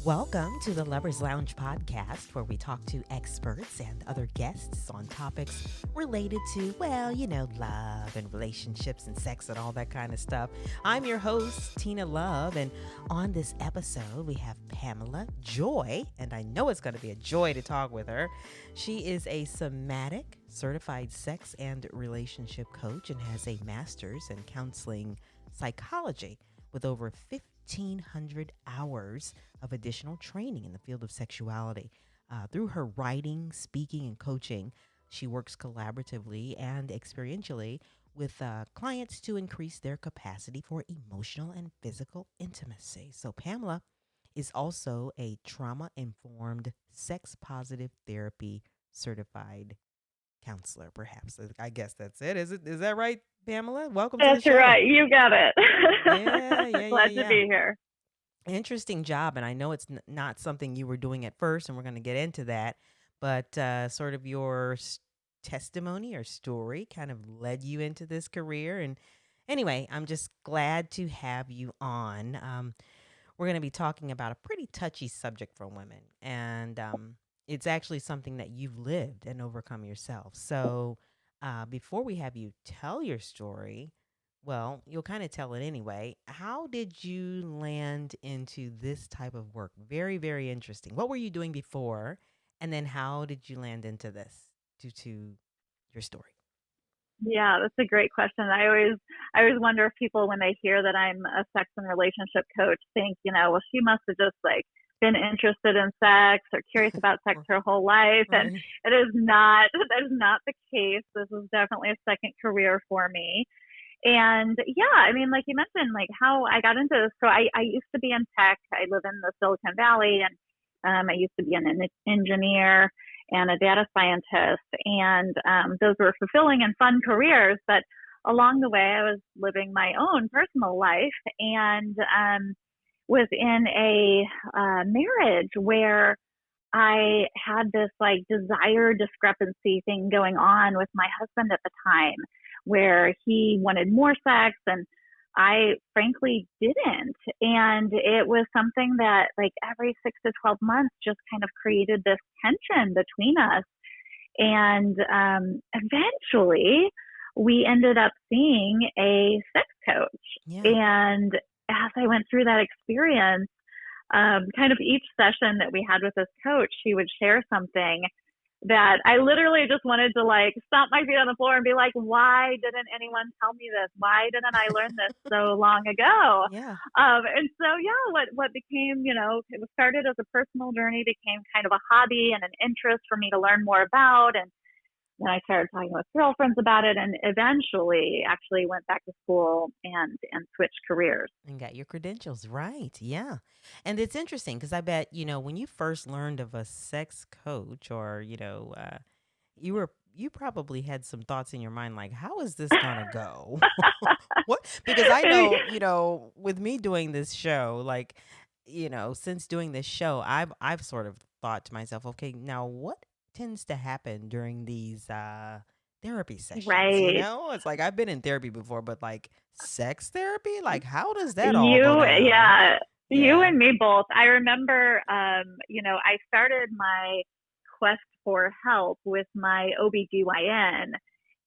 Welcome to the Lovers Lounge podcast, where we talk to experts and other guests on topics related to, love and relationships and sex and all that kind of stuff. I'm your host, Tina Love, and on this episode, we have Pamela Joy, and I know it's going to be a joy to talk with her. She is a somatic certified sex and relationship coach and has a master's in counseling psychology with over 1,500 hours of additional training in the field of sexuality. Through her writing, speaking, and coaching, she works collaboratively and experientially with clients to increase their capacity for emotional and physical intimacy. So, Pamela is also a trauma informed, sex positive therapy certified counselor, perhaps. I guess that's it. Is that right, Pamela? Welcome to the That's show. right. You got it. Yeah, yeah, yeah, Glad to yeah. be here. Interesting job. And I know it's not something you were doing at first, and we're going to get into that. But sort of your testimony or story kind of led you into this career. And anyway, I'm just glad to have you on. We're going to be talking about a pretty touchy subject for women. And it's actually something that you've lived and overcome yourself. So before we have you tell your story, well, you'll kind of tell it anyway. How did you land into this type of work? Very, very interesting. What were you doing before? And then how did you land into this due to your story? Yeah, that's a great question. I always wonder if people, when they hear that I'm a sex and relationship coach, think, well, she must have just like been interested in sex or curious about sex her whole life. And Right. it is not, that is not the case. This is definitely a second career for me. And yeah, I mean, like you mentioned, like how I got into this. So I used to be in tech. I live in the Silicon Valley, and I used to be an engineer and a data scientist. And those were fulfilling and fun careers. But along the way, I was living my own personal life and was in a marriage where I had this like desire discrepancy thing going on with my husband at the time, where he wanted more sex and I frankly didn't. And it was something that like every 6 to 12 months just kind of created this tension between us. And eventually we ended up seeing a sex coach. Yeah. And as I went through that experience, kind of each session that we had with this coach, she would share something that I literally just wanted to like stomp my feet on the floor and be like, why didn't anyone tell me this? Why didn't I learn this so long ago? Yeah. And so, yeah, what became, it started as a personal journey, became kind of a hobby and an interest for me to learn more about. And then I started talking with girlfriends about it, and eventually actually went back to school and switched careers. And got your credentials, right? Yeah. And it's interesting because I bet, when you first learned of a sex coach or, you probably had some thoughts in your mind like, how is this gonna go? What? Because I know, with me doing this show, like, since doing this show, I've sort of thought to myself, okay, now what tends to happen during these therapy sessions? Right. It's like I've been in therapy before, but like sex therapy, like how does that all go You, down? yeah, you Yeah. and me both. I remember, I started my quest for help with my OBGYN.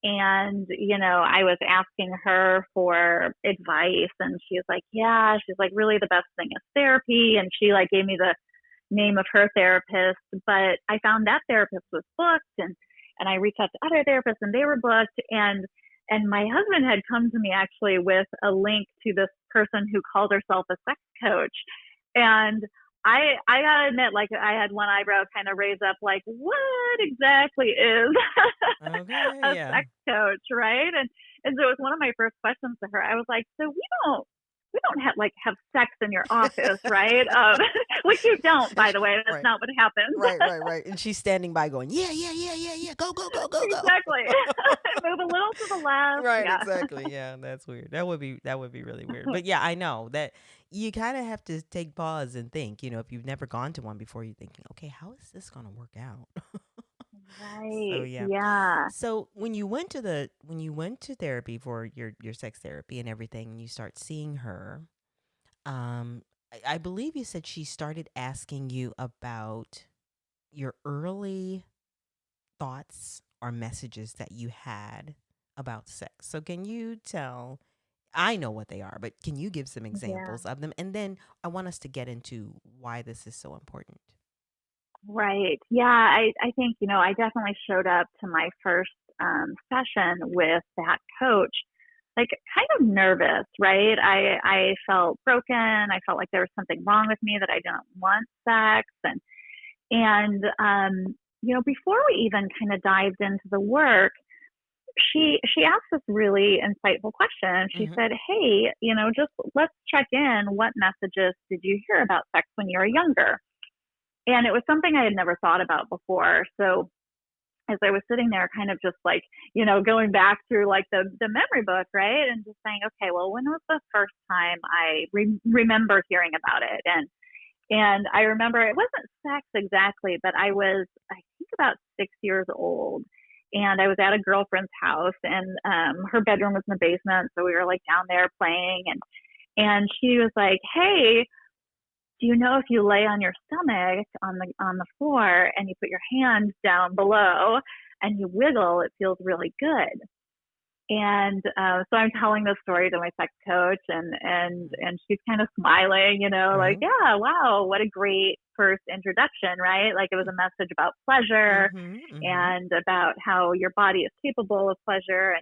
And, I was asking her for advice, and she was like, yeah, she's like, really the best thing is therapy. And she like gave me the name of her therapist, but I found that therapist was booked, and I reached out to other therapists and they were booked. And my husband had come to me actually with a link to this person who called herself a sex coach. And I gotta admit, like I had one eyebrow kind of raised up, like, what exactly is Okay. a Yeah. sex coach, right? And so it was one of my first questions to her. I was like, so we don't have sex in your office, right? Which you don't, by the way. That's Right. not what happens. Right. Right. Right. And she's standing by going, yeah, yeah, yeah, yeah, yeah. Go, go, go, go, go. Exactly. Move a little to the left. Right, Yeah. exactly. Yeah, that's weird. That would be really weird. But yeah, I know that you kind of have to take pause and think, if you've never gone to one before, you're thinking, okay, how is this going to work out? So Right. yeah. Yeah. So when you went to therapy for your sex therapy and everything, and you start seeing her, um, I believe you said she started asking you about your early thoughts or messages that you had about sex. So can you tell, I know what they are, but can you give some Yeah. examples of them? And then I want us to get into why this is so important. Right. Yeah. I think, I definitely showed up to my first session with that coach, like kind of nervous, right? I felt broken. I felt like there was something wrong with me, that I didn't want sex. And before we even kind of dived into the work, she asked this really insightful question. She Hmm. said, "Hey, just let's check in. What messages did you hear about sex when you were younger?" And it was something I had never thought about before. So as I was sitting there, kind of just like, going back through like the memory book, right, and just saying, okay, well, when was the first time I remember hearing about it? And I remember it wasn't sex exactly, but I think, about 6 years old. And I was at a girlfriend's house, and her bedroom was in the basement. So we were like down there playing. And she was like, "Hey, do you know if you lay on your stomach on the floor and you put your hands down below and you wiggle, it feels really good?" And so I'm telling this story to my sex coach, Hmm. and she's kind of smiling, like, Right. "Yeah, wow, what a great first introduction, right?" Like, it was a message about pleasure Mm-hmm. Mm-hmm. and about how your body is capable of pleasure.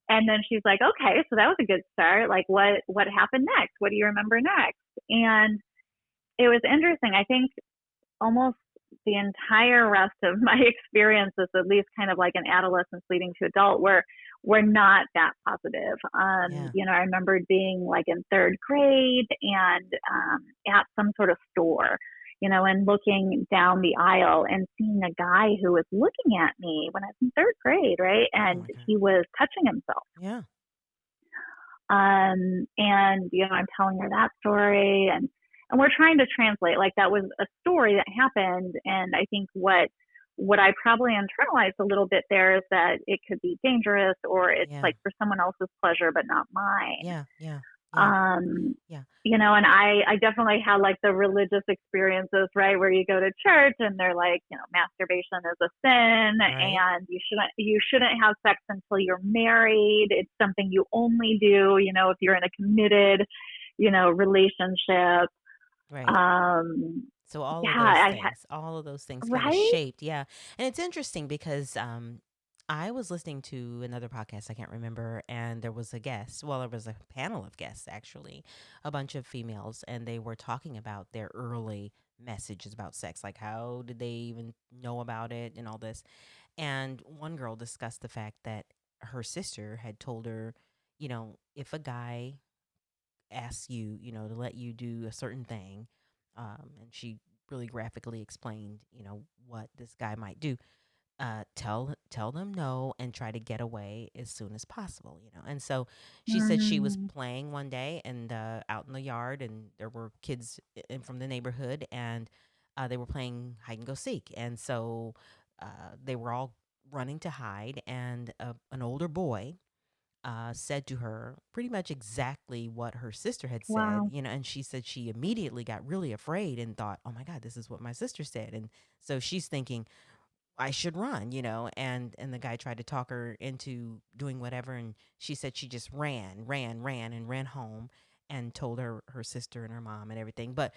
And then she's like, "Okay, so that was a good start. Like, what happened next? What do you remember next?" And it was interesting. I think almost the entire rest of my experiences, at least kind of like in adolescence leading to adult, were not that positive. Yeah. I remembered being like in third grade and at some sort of store, and looking down the aisle and seeing a guy who was looking at me when I was in third grade, right? Oh And my God. he was touching himself. Yeah. And I'm telling her that story, and we're trying to translate, like, that was a story that happened. And I think what I probably internalized a little bit there is that it could be dangerous, or it's Yeah. like for someone else's pleasure but not mine. Yeah. Yeah. Yeah. um Yeah. and I definitely had like the religious experiences, right, where you go to church and they're like, masturbation is a sin, Right. and you shouldn't have sex until you're married. It's something you only do, if you're in a committed, relationship. Right. um So all yeah, of those I things, all of those things kind of right. shaped, yeah. And it's interesting because I was listening to another podcast, I can't remember, and there was a guest. Well, there was a panel of guests actually, a bunch of females, and they were talking about their early messages about sex, like how did they even know about it and all this. And one girl discussed the fact that her sister had told her, if a guy asks you, to let you do a certain thing, and she really graphically explained, what this guy might do. Tell them no and try to get away as soon as possible. And so she said she was Mm, playing one day and out in the yard, and there were kids from the neighborhood, and they were playing hide and go seek, and so they were all running to hide, and an older boy said to her pretty much exactly what her sister had said, wow. and she said she immediately got really afraid and thought, oh my God, this is what my sister said. And so she's thinking, I should run, and the guy tried to talk her into doing whatever. And she said she just ran, and ran home and told her sister and her mom and everything. But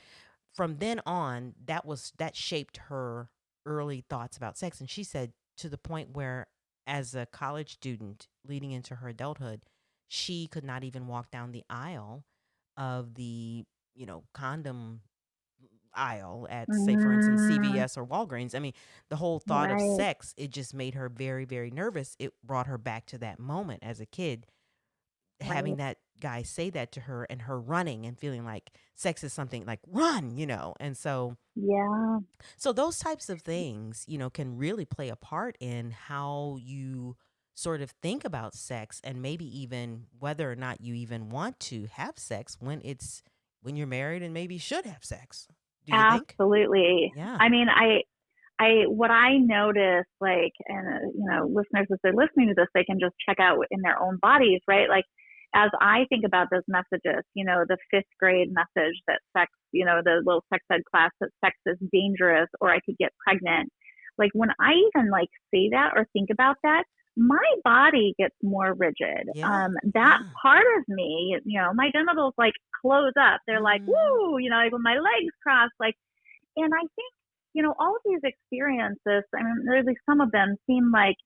from then on, that shaped her early thoughts about sex. And she said to the point where, as a college student leading into her adulthood, she could not even walk down the aisle of the condom aisle at, say, for instance, Mm, CVS or Walgreens. I mean, the whole thought of right. sex, it just made her very, very nervous. It brought her back to that moment as a kid, having Right. that guy say that to her and her running and feeling like sex is something like run. And Yeah. so those types of things, can really play a part in how you sort of think about sex, and maybe even whether or not you even want to have sex when you're married and maybe should have sex. Do you think? Absolutely. Yeah. I mean, what I notice, like, and listeners, if they're listening to this, they can just check out in their own bodies, right? Like, as I think about those messages, the fifth grade message that sex, the little sex ed class that sex is dangerous or I could get pregnant. Like when I even like say that or think about that, my body gets more rigid. Yeah. That Yeah. part of me, my genitals like close up. They're like, Hmm. woo, like when my legs cross, like, and I think, all of these experiences, I mean, really some of them seem like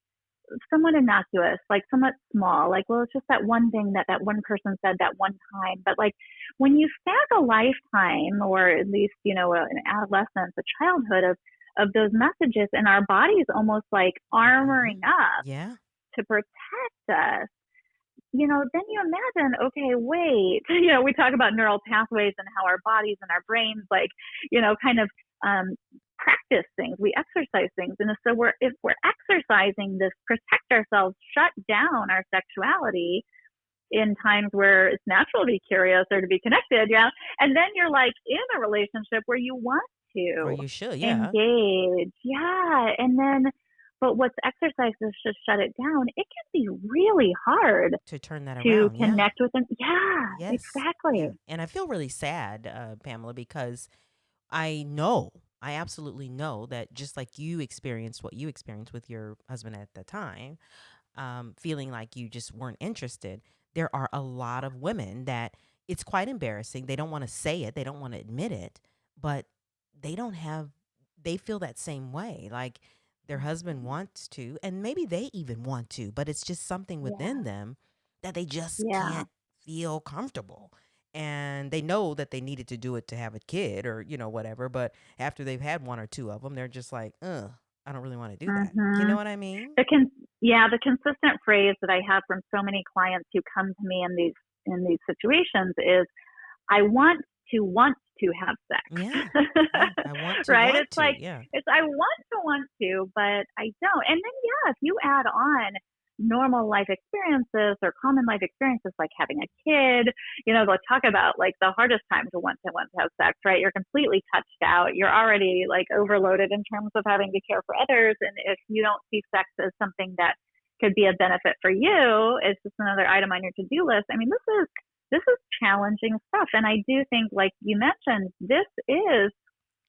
somewhat innocuous, like somewhat small, like, well, it's just that one thing that one person said that one time. But like when you stack a lifetime or at least, an adolescence, a childhood of those messages and our bodies almost like armoring Hmm. up Yeah. to protect us, then you imagine, okay, wait, we talk about neural pathways and how our bodies and our brains, like, kind of um, practice things, we exercise things. And so if we're exercising this, protect ourselves, shut down our sexuality in times where it's natural to be curious or to be connected, yeah. And then you're like in a relationship where you want Or to you should. Yeah. engage, yeah. And then, but what's exercised is just shut it down. It can be really hard To turn that to around. Yeah. connect with them. Yeah, Yes. Yeah. exactly. And I feel really sad, Pamela, because I absolutely know that just like you experienced what you experienced with your husband at the time, feeling like you just weren't interested, there are a lot of women that it's quite embarrassing. They don't want to say it, they don't want to admit it, but they don't have, they feel that same way. Like their husband wants to, and maybe they even want to, but it's just something within Yeah, them that they just yeah. can't feel comfortable. And they know that they needed to do it to have a kid or, whatever. But after they've had one or two of them, they're just like, I don't really want to do that. You hmm know what I mean? The con- yeah, the consistent phrase that I have from so many clients who come to me in these situations is, "I want to have Yeah. sex." Yeah. I Right? want It's to. like Yeah. it's I want to, but I don't. And then yeah, if you add on normal life experiences or common life experiences like having a kid, they'll talk about like the hardest time to want to have sex, right? You're completely touched out. You're already like overloaded in terms of having to care for others. And if you don't see sex as something that could be a benefit for you, it's just another item on your to-do list. I mean, this is challenging stuff. And I do think, like you mentioned, this is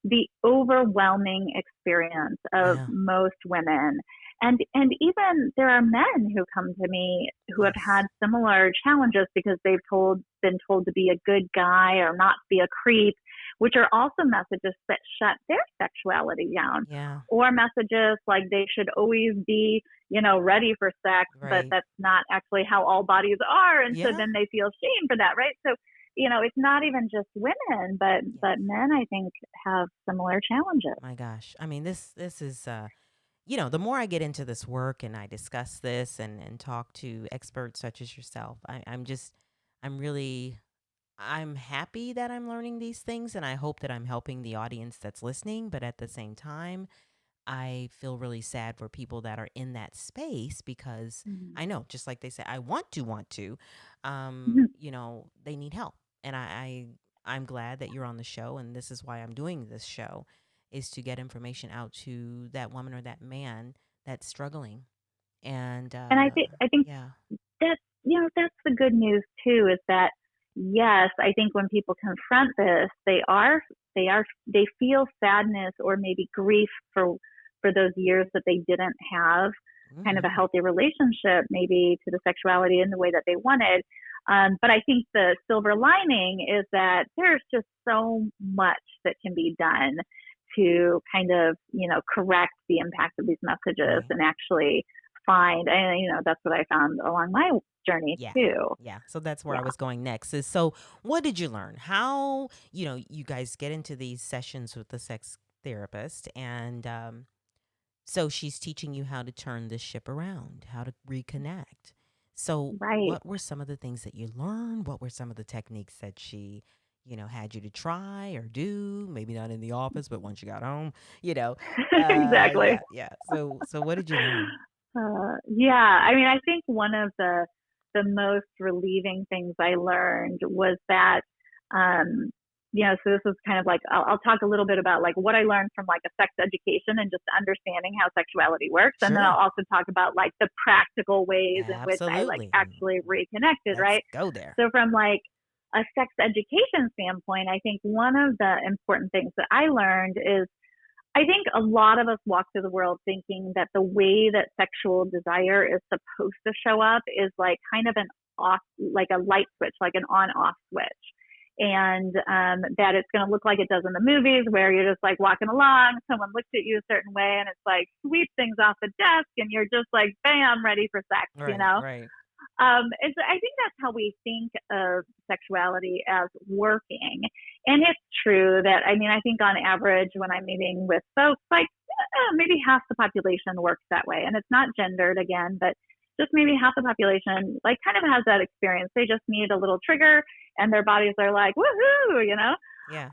the overwhelming experience of Yeah. most women. And even there are men who come to me who have Yes. had similar challenges because been told to be a good guy or not be a creep, which are also messages that shut their sexuality down. Yeah. Or messages like they should always be, ready for sex, but Right. that's not actually how all bodies are. And so Yeah. then they feel shame for that, right? So it's not even just women, but Yes. men I think have similar challenges. My gosh. I mean, this is the more I get into this work and I discuss this and talk to experts such as yourself, I'm really I'm happy that I'm learning these things and I hope that I'm helping the audience that's listening, but at the same time, I feel really sad for people that are in that space because Mhm. I know, just like they say, I want to, they need help. And I'm glad that you're on the show. And this is why I'm doing this show is to get information out to that woman or that man that's struggling. And And I think yeah, that's that's the good news too, is that yes, I think when people confront this, they feel sadness or maybe grief for those years that they didn't have kind of a hmm, healthy relationship, maybe to the sexuality in the way that they wanted. But I think the silver lining is that there's just so much that can be done to kind of, correct the impact of these messages right. and actually find, and, that's what I found along my journey Yeah. too. Yeah. So that's where I Yeah. was going next. Is so what did you learn? How, you guys get into these sessions with the sex therapist and so she's teaching you how to turn this ship around, how to reconnect. So Right. what were some of the things that you learned? What were some of the techniques that she, had you to try or do? Maybe not in the office, but once you got home, you know. Exactly. Yeah. So what did you learn? Yeah, I mean, I think one of the most relieving things I learned was that, um, so this is kind of like, I'll talk a little bit about like what I learned from like a sex education and just understanding how sexuality works. And then Sure. I'll also talk about like the practical ways in which I like Absolutely. actually reconnected, Let's right? go there. So from like a sex education standpoint, I think one of the important things that I learned is I think a lot of us walk through the world thinking that the way that sexual desire is supposed to show up is like kind of an off, like a light switch, like an on off switch. And that it's going to look like it does in the movies where you're just like walking along, someone looks at you a certain way and it's like sweep things off the desk and you're just like, bam, ready for sex, you Right, know? right. And so I think that's how we think of sexuality as working. And it's true that, I mean, I think on average, when I'm meeting with folks, like maybe half the population works that way. And it's not gendered again, but just maybe half the population like kind of has that experience. They just need a little trigger and their bodies are like, woohoo, you know? Yeah.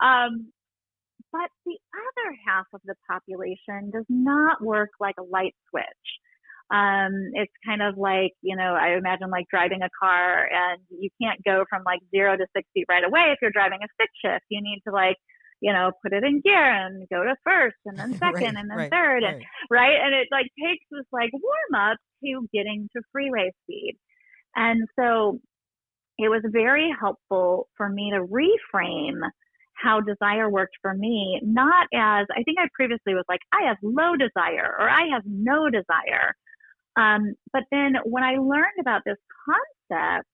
But the other half of the population does not work like a light switch. It's kind of like, I imagine like driving a car and you can't go from like 0 to 60 right away. If you're driving a stick shift, you need to like, put it in gear and go to first and then second Right, and then right, third and right. right. And it like takes this like warm up to getting to freeway speed. And so it was very helpful for me to reframe how desire worked for me, not as I think I previously was like, I have low desire or I have no desire. But then when I learned about this concept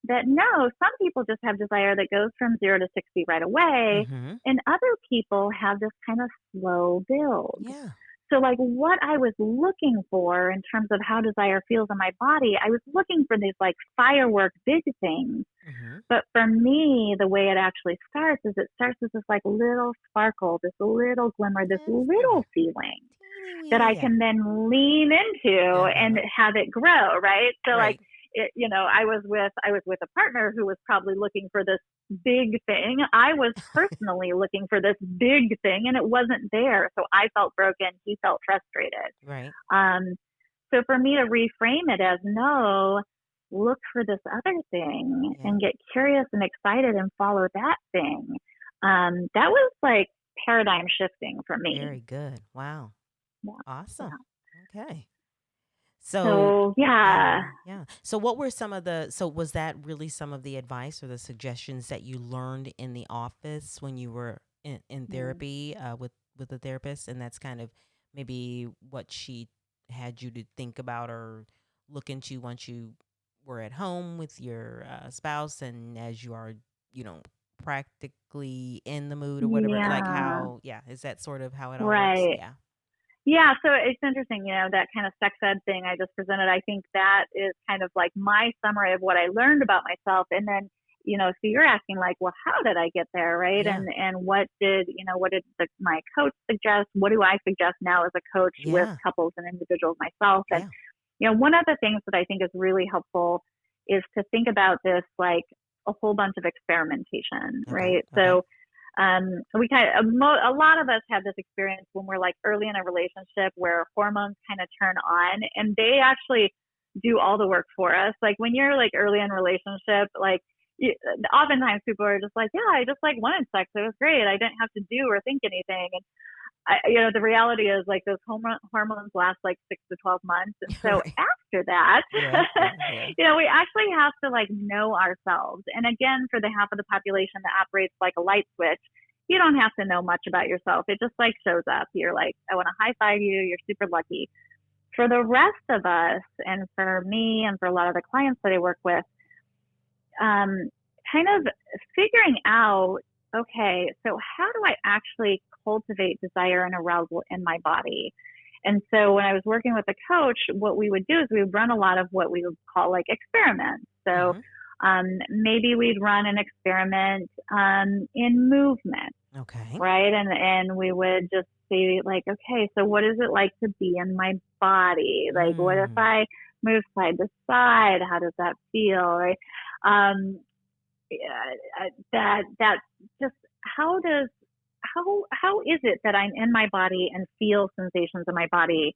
that no, some people just have desire that goes from 0 to 60 right away, Mm-hmm. and other people have this kind of slow build. Yeah. So, like, what I was looking for in terms of how desire feels in my body, I was looking for these like firework big things. Mm-hmm. But for me, the way it actually starts is it starts with this like little sparkle, this little glimmer, this Yes, little feeling teeny that I weeny, yeah. can then lean into and Uh-huh. have it grow, right? So like Right. I was with a partner who was probably looking for this big thing. I was personally looking for this big thing and it wasn't there. So I felt broken, he felt frustrated. Right. Um so for me to reframe it as no, look for this other thing Yeah. and get curious and excited and follow that thing. That was like paradigm shifting for me. Very good. Wow. Yeah. Awesome. Yeah. Okay. So, So yeah, yeah. yeah. So, what were some of the, so was that really some of the advice or the suggestions that you learned in the office when you were in Mm. therapy with a therapist? And that's kind of maybe what she had you to think about or look into once you were at home with your spouse and as you are, you know, practically in the mood or whatever. Like Yeah. how, yeah, is that sort of how it all works? Right. Yeah. Yeah, so it's interesting, that kind of sex ed thing I just presented. I think that is kind of like my summary of what I learned about myself. And then, so you're asking like, well, how did I get there, right? Yeah. And what did my coach suggest? What do I suggest now as a coach with Yeah. couples and individuals myself? And Yeah. one of the things that I think is really helpful is to think about this like a whole bunch of experimentation, Okay. right? Okay. So we kind of a lot of us have this experience when we're like early in a relationship where hormones kind of turn on and they actually do all the work for us. Like when you're like early in a relationship, like oftentimes people are just like, yeah, I just like wanted sex. It was great. I didn't have to do or think anything. And the reality is like those hormones last like 6 to 12 months. And so Right. after that, Yeah. Yeah. Yeah. we actually have to like know ourselves. And again, for the half of the population that operates like a light switch, you don't have to know much about yourself. It just like shows up. You're like, I want to high five you. You're super lucky. For the rest of us, and for me, and for a lot of the clients that I work with, kind of figuring out, okay, so how do I actually cultivate desire and arousal in my body? And so when I was working with a coach, what we would do is we would run a lot of what we would call like experiments. So Mm-hmm. maybe we'd run an experiment in movement, Okay. right? And we would just see like, okay, so what is it like to be in my body? Like, what if Mm. I move side to side? How does that feel? Right? Um, that just how is it that I'm in my body and feel sensations in my body?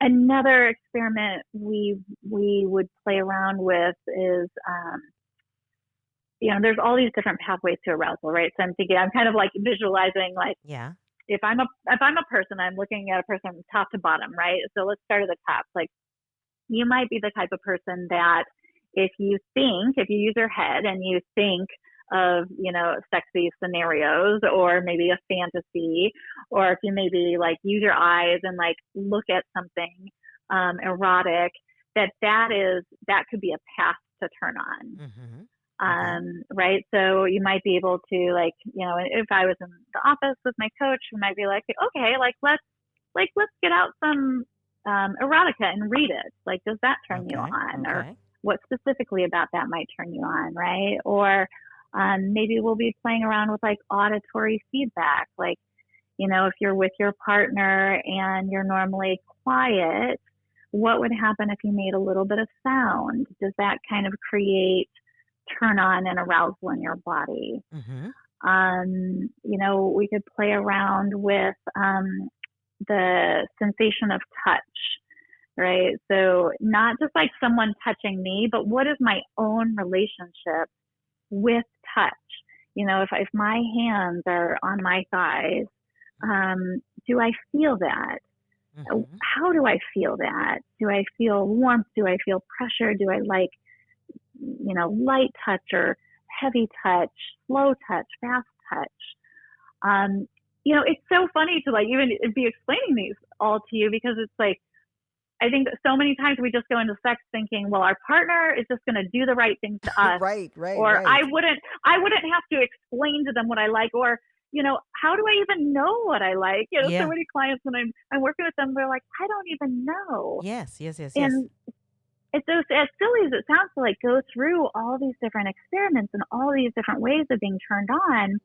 Another experiment we would play around with is there's all these different pathways to arousal, right? So I'm thinking, I'm kind of like visualizing, like, Yeah. if I'm a person, I'm looking at a person from top to bottom, right? So let's start at the top. Like, you might be the type of person that if you use your head and you think of, sexy scenarios or maybe a fantasy, or if you maybe like use your eyes and like look at something erotic, that could be a path to turn on. Mm-hmm. Okay. Right. So you might be able to, like, if I was in the office with my coach, we might be like, okay, let's get out some erotica and read it. Like, does that turn you Okay. on? Or Okay. what specifically about that might turn you on, right? Or maybe we'll be playing around with like auditory feedback. Like, if you're with your partner and you're normally quiet, what would happen if you made a little bit of sound? Does that kind of create turn on and arousal in your body? Mm-hmm. We could play around with the sensation of touch, right? So not just like someone touching me, but what is my own relationship with touch? If my hands are on my thighs, do I feel that? Mm-hmm. How do I feel that? Do I feel warmth? Do I feel pressure? Do I like, light touch or heavy touch, slow touch, fast touch? It's so funny to like even be explaining these all to you, because it's like, I think that so many times we just go into sex thinking, well, our partner is just going to do the right things to us, Right. Right. or Right. I wouldn't have to explain to them what I like, or how do I even know what I like? So Yeah. many clients when I'm working with them, they're like, I don't even know. Yes. Yes. Yes. Yes. And it's just, as silly as it sounds, to like go through all these different experiments and all these different ways of being turned on.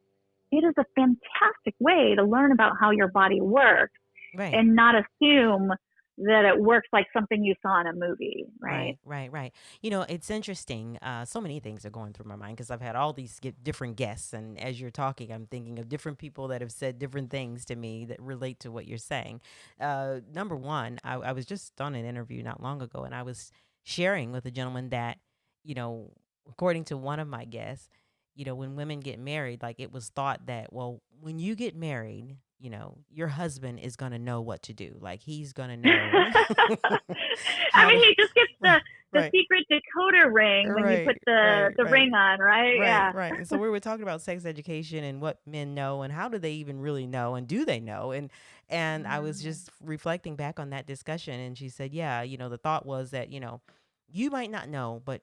It is a fantastic way to learn about how your body works, Right. and not assume that it works like something you saw in a movie, right? Right, right, right. It's interesting. So many things are going through my mind because I've had all these different guests, and as you're talking, I'm thinking of different people that have said different things to me that relate to what you're saying. Number one, I was just on an interview not long ago, and I was sharing with a gentleman that, you know, according to one of my guests, when women get married, like it was thought that, well, when you get married, your husband is going to know what to do. Like he's going to know I how mean, to. he just gets Right, the right, secret decoder ring when you put right, right, the right, ring on, right? right, Yeah. right. And so we were talking about sex education and what men know and how do they even really know and do they know? And I was Mm. just reflecting back on that discussion, and she said, yeah, the thought was that, you might not know, but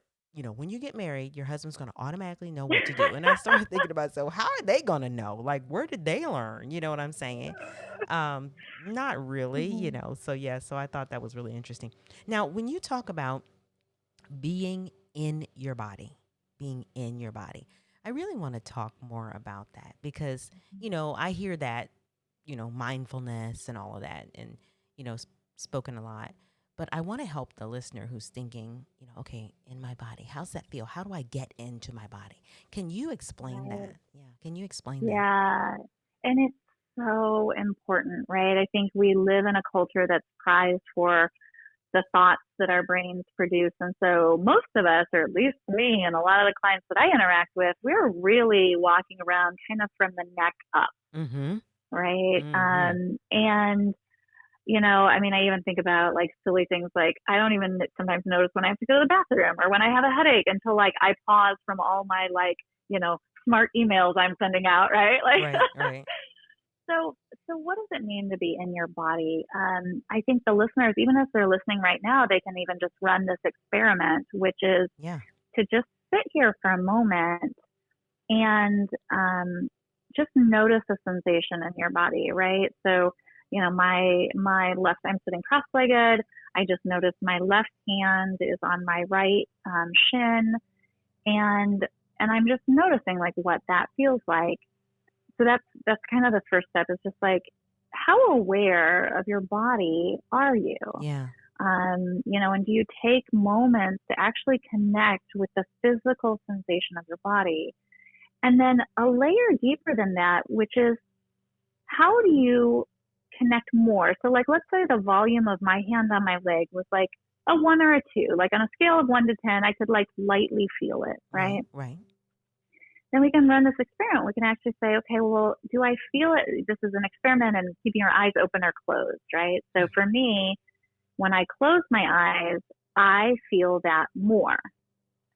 when you get married, your husband's going to automatically know what to do. And I started thinking about, so how are they going to know? Like, where did they learn? You know what I'm saying? Um, Not really, Mhm. So yeah, so I thought that was really interesting. Now, when you talk about being in your body, being in your body. I really want to talk more about that because, I hear that, mindfulness and all of that and, spoken a lot. But I want to help the listener who's thinking, okay, in my body, how's that feel? How do I get into my body? Can you explain Right. that? Yeah. Can you explain that? Yeah. And it's so important, right? I think we live in a culture that's prized for the thoughts that our brains produce. And so most of us, or at least me and a lot of the clients that I interact with, we're really walking around kind of from the neck up, Mm-hmm. right? Mm-hmm. And I mean, I even think about like silly things like I don't even sometimes notice when I have to go to the bathroom or when I have a headache until like I pause from all my like, smart emails I'm sending out, right? Like, Right, right. so what does it mean to be in your body? I think the listeners, even if they're listening right now, they can even just run this experiment, which is Yeah. to just sit here for a moment and just notice a sensation in your body, right? So, my left, I'm sitting cross-legged. I just notice my left hand is on my right shin, and I'm just noticing like what that feels like. So that's kind of the first step, is just like, how aware of your body are you? Yeah. And do you take moments to actually connect with the physical sensation of your body? And then a layer deeper than that, which is, how do you connect more? So like, let's say the volume of my hand on my leg was like a 1 or a 2, like on a scale of 1 to 10, I could like lightly feel it, Right, right? right. then we can run this experiment. We can actually say, okay, well, do I feel it? This is an experiment and keeping your eyes open or closed, right? So for me, when I close my eyes, I feel that more.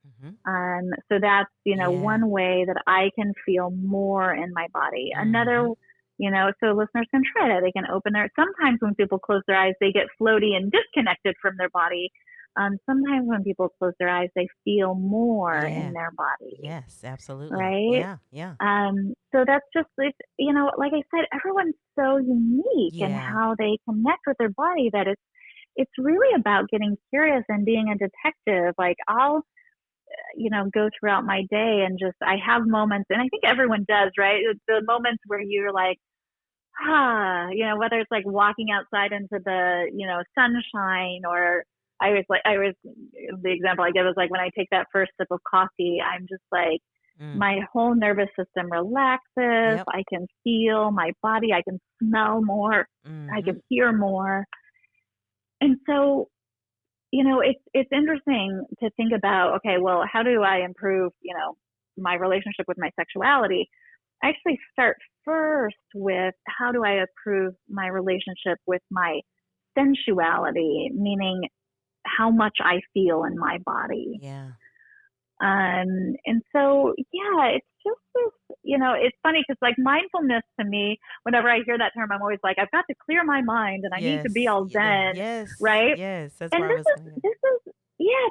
Mm-hmm. So that's, Yeah. one way that I can feel more in my body. Mm-hmm. Another, so listeners can try that. They can open sometimes when people close their eyes, they get floaty and disconnected from their body. Sometimes when people close their eyes, they feel more in Yeah. their body, Yes, absolutely. right? Yeah. Yeah. So that's just, it's, like I said, everyone's so unique in Yeah. how they connect with their body that it's really about getting curious and being a detective. Like I'll, go throughout my day and just, I have moments, and I think everyone does, right? It's the moments where you're like, whether it's like walking outside into the, sunshine, or the example I give is like when I take that first sip of coffee, I'm just like, Mm. my whole nervous system relaxes. Yep. I can feel my body. I can smell more. I Mm-hmm. can hear more. And so, it's interesting to think about, okay, well, how do I improve, my relationship with my sexuality? I actually start first with how do I improve my relationship with my sensuality, meaning how much I feel in my body. Yeah. And so, yeah, it's just this, it's funny because like mindfulness to me, whenever I hear that term, I'm always like, I've got to clear my mind and I need to be Yes. all zen, Yes. right? Yes. That's And where I was going to go.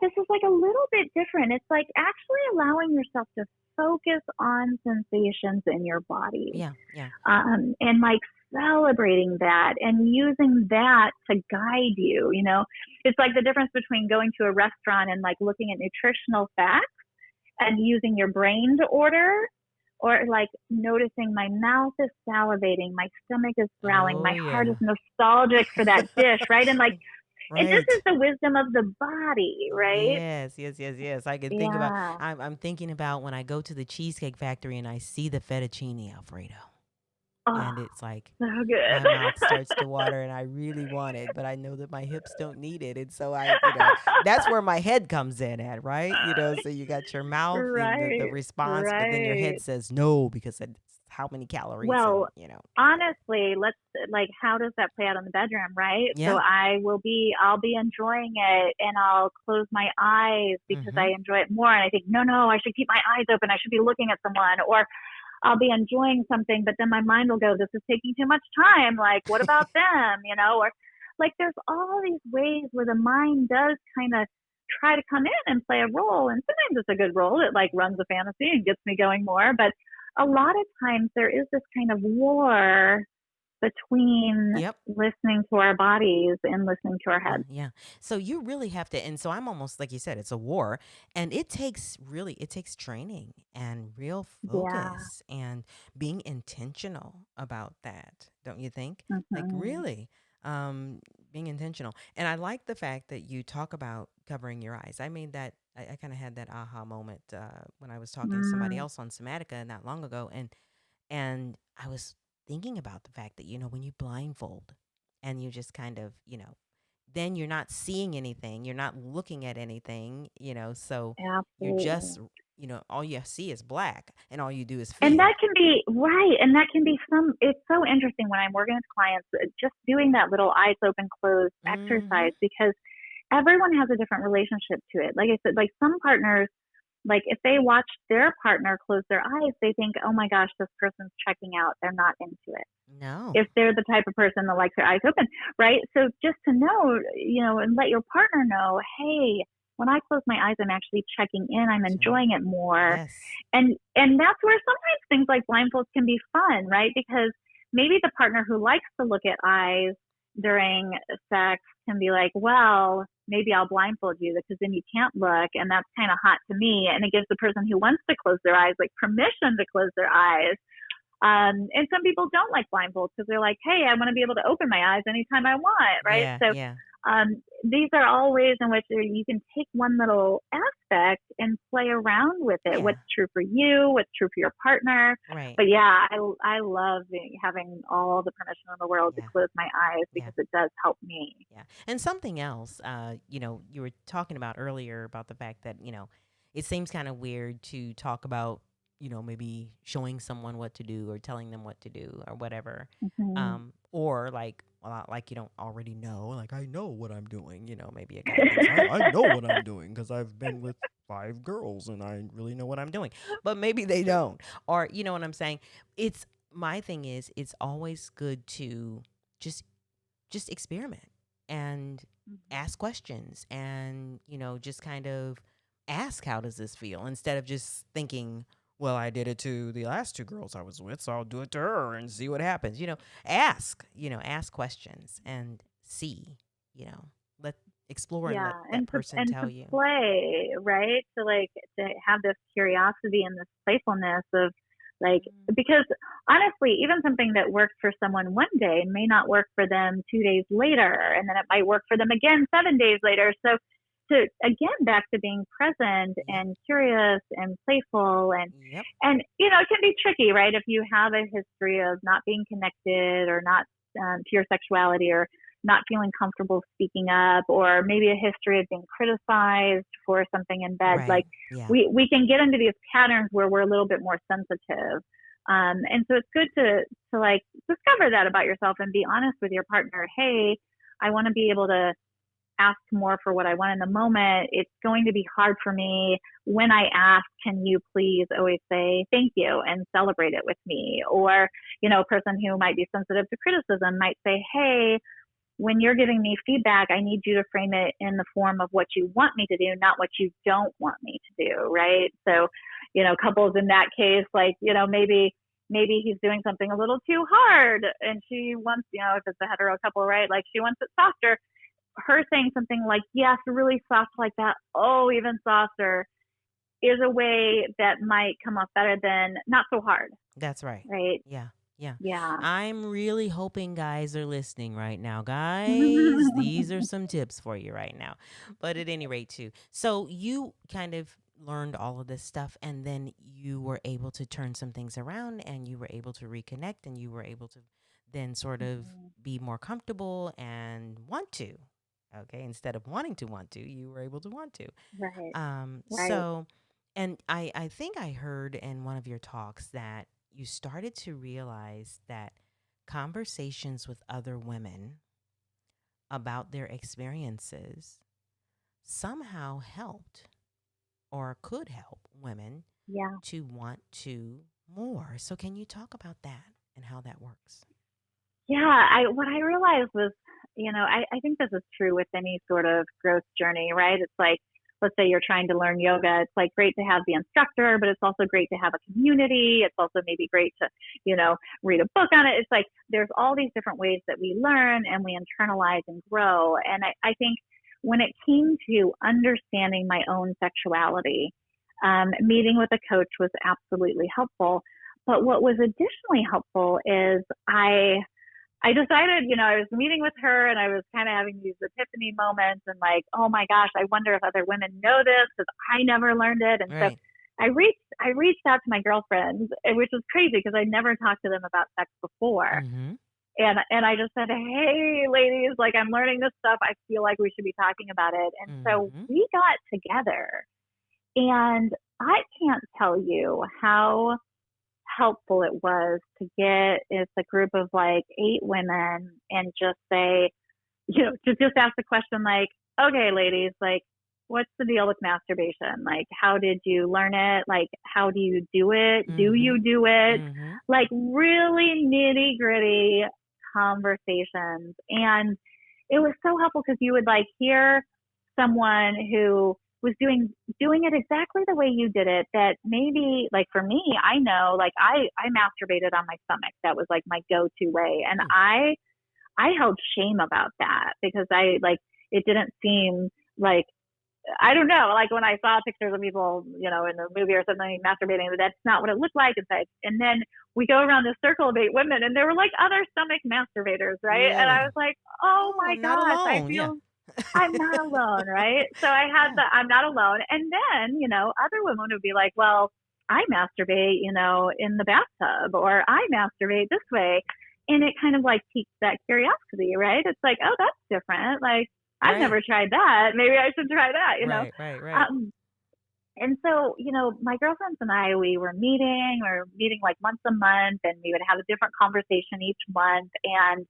this is like a little bit different. It's like actually allowing yourself to focus on sensations in your body, Yeah. Yeah. and like celebrating that and using that to guide you. It's like the difference between going to a restaurant and like looking at nutritional facts and using your brain to order, or like noticing my mouth is salivating, my stomach is growling, Oh, my heart is yeah. nostalgic for that dish, right? And like, and this is Right. the wisdom of the body, right? Yes, yes, yes, yes. I can think about. Yeah. I'm thinking about when I go to the Cheesecake Factory and I see the fettuccine Alfredo, Oh, and it's like so good. my mouth starts to water, and I really want it, but I know that my hips don't need it, and so that's where my head comes in at, right? So you got your mouth and the Right, response, but then your right. head says no because it's how many calories Well, and. honestly, let's like, how does that play out in the bedroom, right? So Yeah. I'll be enjoying it and I'll close my eyes because I Mm-hmm. enjoy it more. And I think, no, I should keep my eyes open. I should be looking at someone, or I'll be enjoying something, but then my mind will go, this is taking too much time. Like, what about them? Or like, there's all these ways where the mind does kind of try to come in and play a role. And sometimes it's a good role. It like runs a fantasy and gets me going more. But a lot of times there is this kind of war between Yep. listening to our bodies and listening to our Yeah, heads. yeah. So you really have to, and so I'm almost like you said, it's a war, and it takes training and real Yeah. focus and being intentional about that, don't you think? Like Mm-hmm. really, um, being intentional. And I like the fact that you talk about covering your eyes. I made that. I kind of had that aha moment when I was talking to somebody Mm. else on Somatica not long ago, and I was thinking about the fact that when you blindfold and you just kind of then you're not seeing anything, you're not looking at anything, so you're just Absolutely. all you see is black and all you do is And that feel. can be right. And that can be it's so interesting when I'm working with clients, just doing that little eyes open, closed Mm-hmm. exercise, because everyone has a different relationship to it. Like I said, like some partners, like if they watch their partner close their eyes, they think, oh my gosh, this person's checking out. They're not into it. No. If they're the type of person that likes their eyes open, right? So just to know, and let your partner know, hey, when I close my eyes, I'm actually checking in. I'm Sure. enjoying it more. Yes. And that's where sometimes things like blindfolds can be fun, right? Because maybe the partner who likes to look at eyes during sex can be like, well, maybe I'll blindfold you because then you can't look, and that's kind of hot to me. And it gives the person who wants to close their eyes like permission to close their eyes. And some people don't like blindfolds because they're like, hey, I want to be able to open my eyes anytime I want, right? Yeah, So yeah. these are all ways in which you can take one little aspect and play around with it. Yeah. What's true for you, what's true for your partner. Right. But yeah, I love having all the permission in the world to Yeah. close my eyes Yeah. because it does help me. Yeah. And something else, you were talking about earlier about the fact that, it seems kind of weird to talk about maybe showing someone what to do or telling them what to do or whatever. Mhm. Or like, well, like you don't already know, like, I know what I'm doing. Maybe a guy thinks, I know what I'm doing because I've been with 5 girls and I really know what I'm doing. But maybe they don't. Or, you know what I'm saying? It's My thing is, it's always good to just just experiment and Mhm. ask questions and, just kind of ask, how does this feel? Instead of just thinking, well, I did it to the last 2 girls I was with, so I'll do it to her and see what happens. Ask questions and see, let explore and Yeah, let that person and tell to you. play, right? To have this curiosity and this playfulness of like, Mhm. because honestly, even something that works for someone one day may not work for them 2 days later, and then it might work for them again 7 days later. So to again back to being present Yep. and curious and playful Yep. and it can be tricky, right? If you have a history of not being connected or not to your sexuality or not feeling comfortable speaking up, or maybe a history of being criticized for something in bed, Right. like Yeah. we can get into these patterns where we're a little bit more sensitive. And so it's good to like discover that about yourself and be honest with your partner. Hey, I want to be able to ask more for what I want in the moment. It's going to be hard for me. When I ask, can you please always say thank you and celebrate it with me? Or, a person who might be sensitive to criticism might say, hey, when you're giving me feedback, I need you to frame it in the form of what you want me to do, not what you don't want me to do, right? So, couples in that case, like, maybe he's doing something a little too hard and she wants, if it's a hetero couple, right? Like she wants it softer. Her saying something like, yes, really soft like that, oh, even softer, is a way that might come off better than not so hard, That's right. right? Yeah. Yeah. Yeah. I'm really hoping guys are listening right now. Guys, these are some tips for you right now. But at any rate, too. So you kind of learned all of this stuff and then you were able to turn some things around and you were able to reconnect and you were able to then sort of Mhm. be more comfortable and want to. Okay. Instead of wanting to want to, you were able to want to. Right. Right. So, and I think I heard in one of your talks that you started to realize that conversations with other women about their experiences somehow helped or could help women Yeah. to want to more. So, can you talk about that and how that works? Yeah, I what I realized was, I think this is true with any sort of growth journey, right? It's like, let's say you're trying to learn yoga. It's like great to have the instructor, but it's also great to have a community. It's also maybe great to, read a book on it. It's like there's all these different ways that we learn and we internalize and grow. And I think when it came to understanding my own sexuality, meeting with a coach was absolutely helpful. But what was additionally helpful is I decided, I was meeting with her and I was kind of having these epiphany moments and like, oh my gosh, I wonder if other women know this because I never learned it. And so Right. I reached out to my girlfriends, which was crazy because I never talked to them about sex before. Mm-hmm. And I just said, hey, ladies, like I'm learning this stuff. I feel like we should be talking about it. And so Mm-hmm. we got together, and I can't tell you how helpful it was to get it's a group of like 8 women and just say, to just ask the question like, okay, ladies, like, what's the deal with masturbation? Like, how did you learn it? Like, how do you do it? Do Mm-hmm. you do it? Mm-hmm. Like, really nitty gritty conversations. And it was so helpful because you would like hear someone who was doing it exactly the way you did it, that maybe like for me, I know like I masturbated on my stomach. That was like my go-to way. And Mm. I held shame about that because I like it didn't seem like, I don't know, like when I saw pictures of people, in the movie or something masturbating, that's not what it looked like. And then we go around this circle of 8 women and there were like other stomach masturbators, right? And I Really? was like, oh Oh, my I'm not gosh, I alone. Yeah. feel I'm not alone, right? So I had Yeah. the I'm not alone. And then, other women would be like, well, I masturbate, in the bathtub, or I masturbate this way. And it kind of like piques that curiosity, right? It's like, oh, that's different. Like, I've Right. never tried that. Maybe I should try that. Right. Right. Right. Um, And so, my girlfriends and I, we were meeting like once a month, and we would have a different conversation each month. And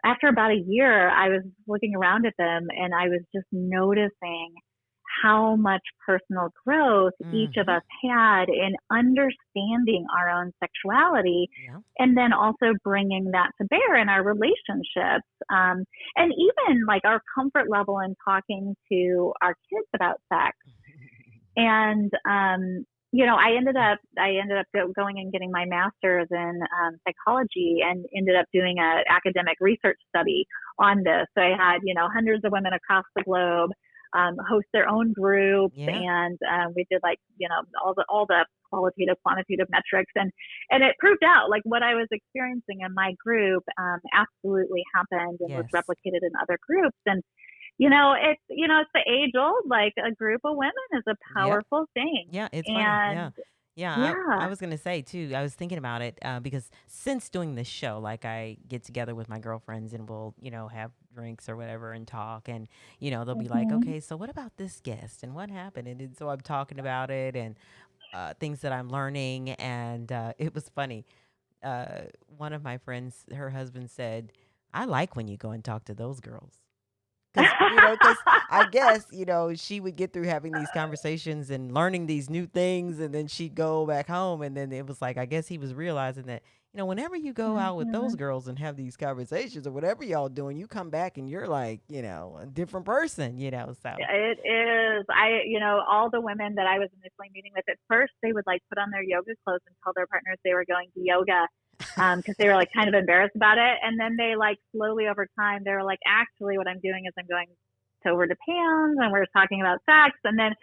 after about a year, I was looking around at them, and I was just noticing how much personal growth each of Mm-hmm. us had in understanding our own sexuality, Yeah. and then also bringing that to bear in our relationships. And even like our comfort level in talking to our kids about sex. And I ended up going and getting my master's in psychology, and ended up doing an academic research study on this. So I had hundreds of women across the globe host their own groups, Yeah. and we did like all the qualitative, quantitative metrics, and it proved out like what I was experiencing in my group absolutely happened and was Yes. replicated in other groups. And it's the age old, like a group of women is a Yep. powerful thing. Yeah, it's funny. Yeah. And Yeah, yeah. I was going to say too, I was thinking about it because since doing this show, like I get together with my girlfriends and we'll, have drinks or whatever and talk. And, they'll be like, Hmm. okay, so what about this guest and what happened? And then, so I'm talking about it and things that I'm learning. And it was funny. Uh, One of my friends, her husband said, I like when you go and talk to those girls. Because I guess, she would get through having these conversations and learning these new things, and then she'd go back home. And then it was like, I guess he was realizing that, whenever you go out with those Hmm. girls and have these conversations or whatever y'all doing, you come back and you're like, a different person. So, It is. All the women that I was initially meeting with at first, they would like put on their yoga clothes and tell their partners they were going to yoga because they were like kind of embarrassed about it. And then they like slowly over time, they were like, actually, what I'm doing is I'm going to over to Pam's, and we're talking about sex. And then,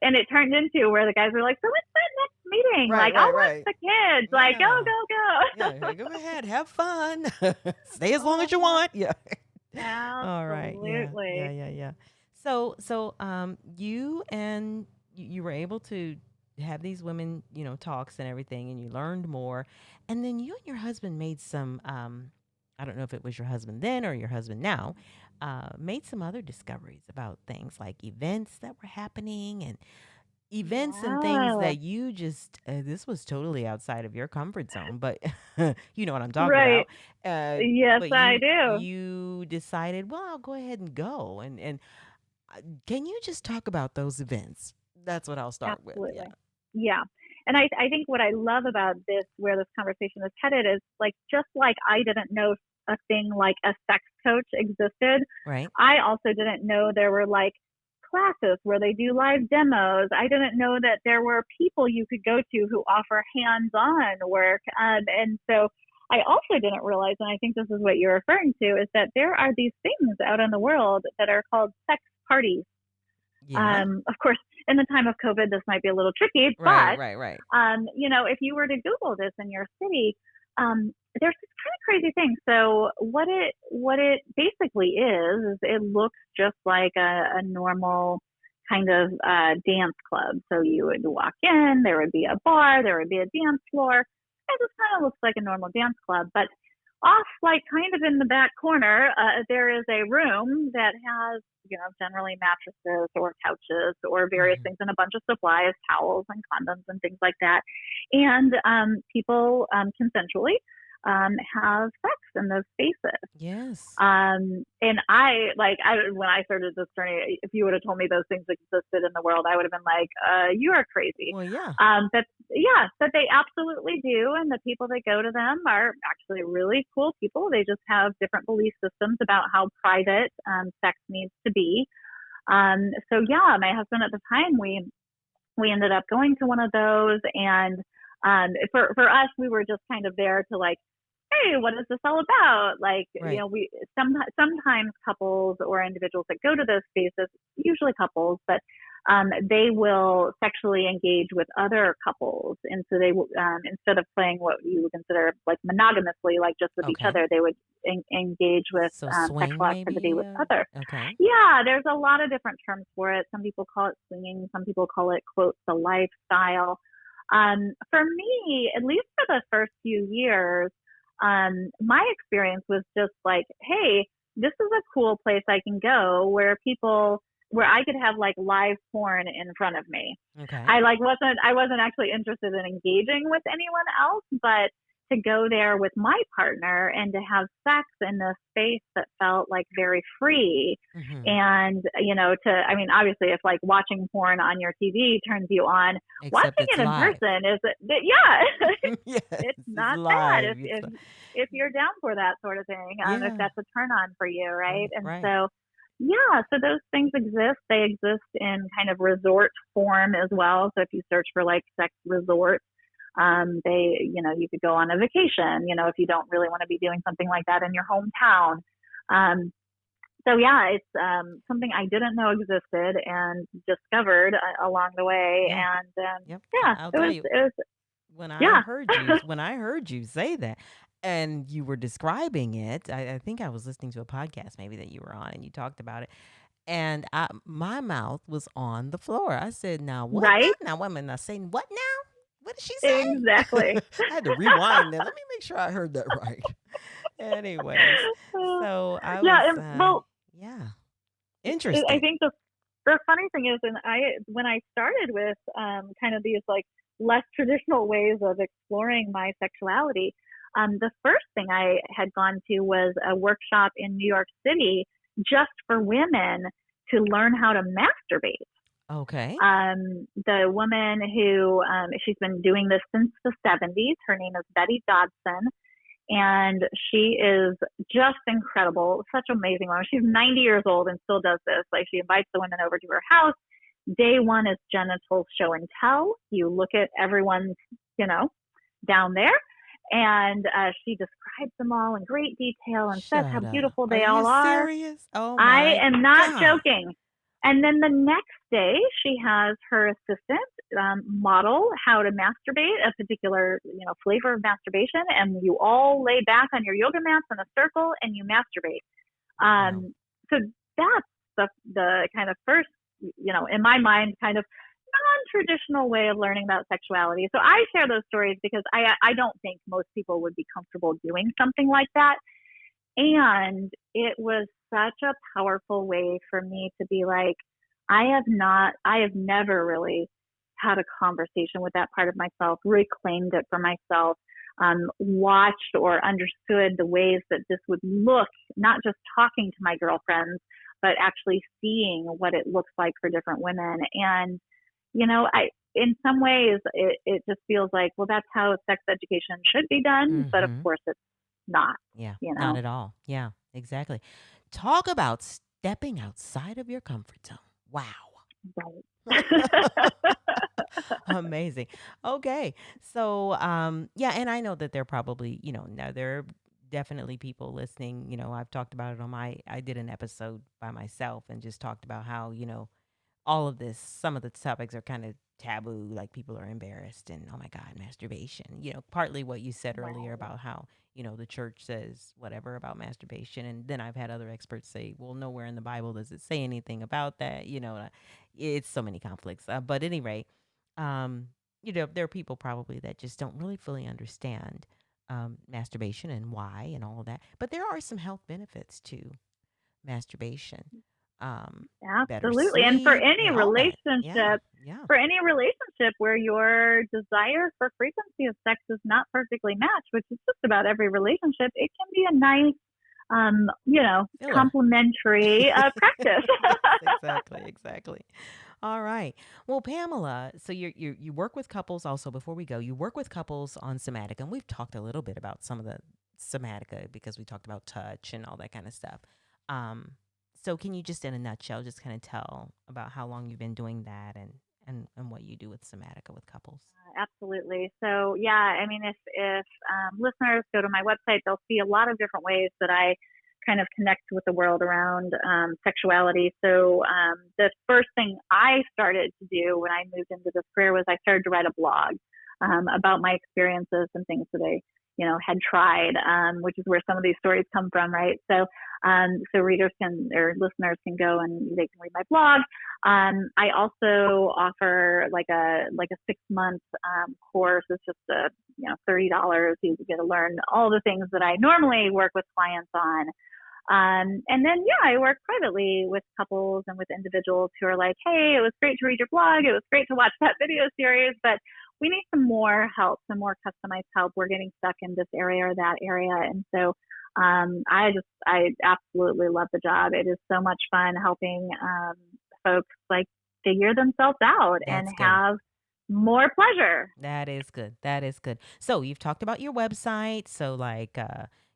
and it turned into where the guys were like, so what's that next meeting? right, Like, I'll right, watch right. the kids. Like, go, Yeah. go, Yeah. Hey, go ahead. Have fun. Stay as long as you go. want. Yeah. All right. Yeah. Yeah. Absolutely. Yeah. Yeah. So, you and you were able to have these women, talks and everything, and you learned more, and then you and your husband made some. I don't know if it was your husband then or your husband now, made some other discoveries about things like events that were happening and events and things Yeah. that you just this was totally outside of your comfort zone, but you know what I'm talking Right. about. uh Yes, but I you do. you decided, well, I'll go ahead and go, and can you just talk about those events? That's what I'll start with. Yeah. Absolutely. Yeah. And I think what I love about this, where this conversation is headed, is like just like I didn't know a thing like a sex coach existed, Right. I also didn't know there were like classes where they do live demos. I didn't know that there were people you could go to who offer hands on work. And so I also didn't realize, and I think this is what you're referring to, is that there are these things out in the world that are called sex parties. Yeah. Of course, in the time of COVID, this might be a little tricky, Right, but right, right. if you were to Google this in your city, there's this kind of crazy thing. So what it basically is it looks just like a normal kind of dance club. So you would walk in, there would be a bar, there would be a dance floor. It just kind of looks like a normal dance club, but off like kind of in the back corner, there is a room that has generally mattresses or couches or various Hmm. things and a bunch of supplies, towels and condoms and things like that. And people consensually have sex in those spaces. Yes. And when I started this journey, if you would have told me those things existed in the world, I would have been like, you are crazy. Well, yeah. But yeah, but they absolutely do. And the people that go to them are actually really cool people. They just have different belief systems about how private sex needs to be. So yeah, my husband at the time, we ended up going to one of those, and for us, we were just kind of there to like, hey, what is this all about? Like, Right. we sometimes couples or individuals that go to those spaces, usually couples, but they will sexually engage with other couples, and so they instead of playing what you would consider like monogamously, like just with each Okay. other, they would engage with So sexual swing activity maybe. with other. Okay. Yeah, there's a lot of different terms for it. Some people call it swinging. Some people call it, quote, the lifestyle. For me, at least for the first few years, my experience was just like, hey, this is a cool place I can go where people where I could have like live porn in front of me. Okay. I wasn't actually interested in engaging with anyone else, but to go there with my partner and to have sex in this space that felt like very free. Mm-hmm. And, I mean, obviously, if like watching porn on your TV turns you on, Except watching it's it in live. person yeah, Yes, it's it's not bad live. if, It's if, if you're down for that sort of thing, if yeah. that's a turn on for you, right? Right. And Right. so, yeah, so those things exist. They exist in kind of resort form as well. So if you search for like sex resorts, you could go on a vacation, if you don't really want to be doing something like that in your hometown. So yeah, it's something I didn't know existed and discovered along the way. Yeah. And Yep. yeah, I'll it tell was, you, it was, when I yeah, heard you when I heard you say that and you were describing it, I think I was listening to a podcast maybe that you were on and you talked about it. And my mouth was on the floor. I said, "Now what right, now? Now women are saying what now? What did she exactly. say?" I had to rewind that. Let me make sure I heard that right. Anyways, so I Yeah, was, and well, yeah, I interesting. think the funny thing is, and when I started with kind of these like less traditional ways of exploring my sexuality, the first thing I had gone to was a workshop in New York City just for women to learn how to masturbate. Okay. The woman who she's been doing this since the 70s. Her name is Betty Dodson, and she is just incredible. Such an amazing woman. She's 90 years old and still does this. Like, she invites the women over to her house. Day one is genital show and tell. You look at everyone's, down there, and she describes them all in great detail and says how Shut up. beautiful Are they you all are. serious? Oh I my am not God. joking. And then the next day, she has her assistant model how to masturbate, a particular flavor of masturbation, and you all lay back on your yoga mats in a circle and you masturbate. Wow. So that's the kind of first, in my mind, kind of non-traditional way of learning about sexuality. So I share those stories because I don't think most people would be comfortable doing something like that. And it was such a powerful way for me to be like, I have never really had a conversation with that part of myself, reclaimed it for myself, watched or understood the ways that this would look, not just talking to my girlfriends, but actually seeing what it looks like for different women. And, in some ways, it just feels like, well, that's how sex education should be done. But of Mm-hmm. course, it's not, Yeah, you not know? at all. Yeah, exactly. Talk about stepping outside of your comfort zone. Wow. Right. Amazing. Okay. So, yeah, and I know that there probably, now there are definitely people listening. I've talked about it I did an episode by myself and just talked about how, all of this, some of the topics are kind of taboo, like people are embarrassed and, oh my God, masturbation. Partly what you said earlier Right. about how, the church says whatever about masturbation. And then I've had other experts say, well, nowhere in the Bible does it say anything about that. It's so many conflicts. But at any rate, um, there are people probably that just don't really fully understand masturbation and why and all of that. But there are some health benefits to masturbation, better Absolutely. And sleep and all that. Yeah, yeah. for any relationship where your desire for frequency of sex is not perfectly matched, which is just about every relationship, it can be a nice, Filler. complementary practice. Yes, exactly, exactly. All right. Well, Pamela, so you work with couples also. Before we go, you work with couples on Somatica, and we've talked a little bit about some of the Somatica because we talked about touch and all that kind of stuff. Um, so can you just in a nutshell just kind of tell about how long you've been doing that and what you do with Somatica with couples? Absolutely. So yeah, I mean, if listeners go to my website, they'll see a lot of different ways that I kind of connect with the world around sexuality. So the first thing I started to do when I moved into this career was I started to write a blog about my experiences and things that I, had tried, which is where some of these stories come from, right? So readers or listeners can go and they can read my blog. I also offer like a 6 month course. It's just $30. You get to learn all the things that I normally work with clients on. And then, yeah, I work privately with couples and with individuals who are like, hey, it was great to read your blog. It was great to watch that video series, but we need some more help, some more customized help. We're getting stuck in this area or that area. And so I absolutely love the job. It is so much fun helping folks like figure themselves out and That's good. have more pleasure. That is good. That is good. So you've talked about your website. So like,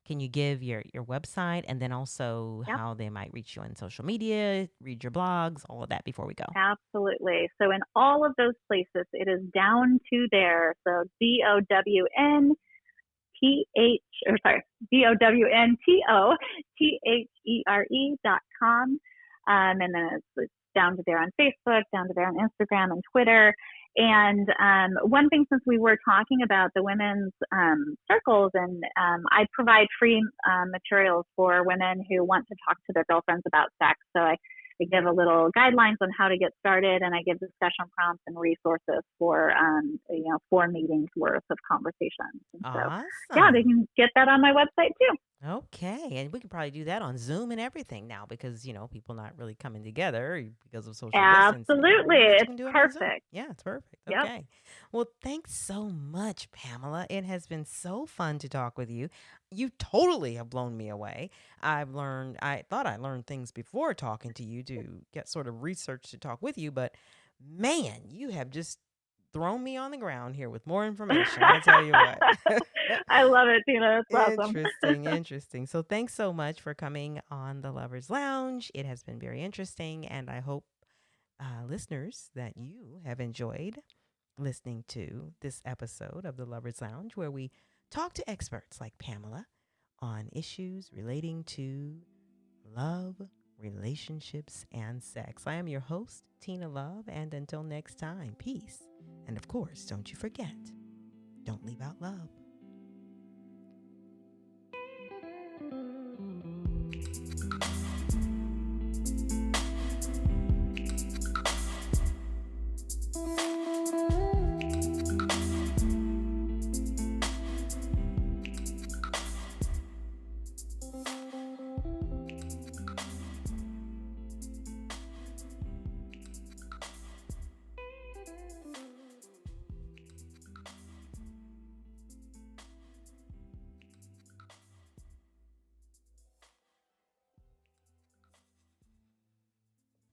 can you give your website and then also Yep, how they might reach you on social media, read your blogs, all of that before we go? absolutely. So in all of those places, it is down to there. So DOWNTH, or sorry, DOWNTOTHERE.com. And then it's down to there on Facebook, down to there on Instagram and Twitter. And one thing, since we were talking about the women's circles, and I provide free materials for women who want to talk to their girlfriends about sex. So I give a little guidelines on how to get started, and I give discussion prompts and resources for 4 meetings worth of conversations. And so, yeah, they Awesome. can get that on my website too. Okay, and we can probably do that on Zoom and everything now because people not really coming together because of social distancing. Absolutely, I bet you it's can do it on Zoom. perfect. Yeah, it's perfect. Yep. Okay. Well, thanks so much, Pamela. It has been so fun to talk with you. You totally have blown me away. I thought I learned things before talking to you to get sort of research to talk with you, but man, you have just thrown me on the ground here with more information. I tell you what. I love it, Tina. It's awesome. Interesting, interesting. So, thanks so much for coming on the Lovers Lounge. It has been very interesting, and I hope, listeners, that you have enjoyed listening to this episode of the Lovers Lounge, where we talk to experts like Pamela on issues relating to love, relationships, and sex. I am your host, Tina Love, and until next time, peace. And of course, don't you forget, don't leave out love.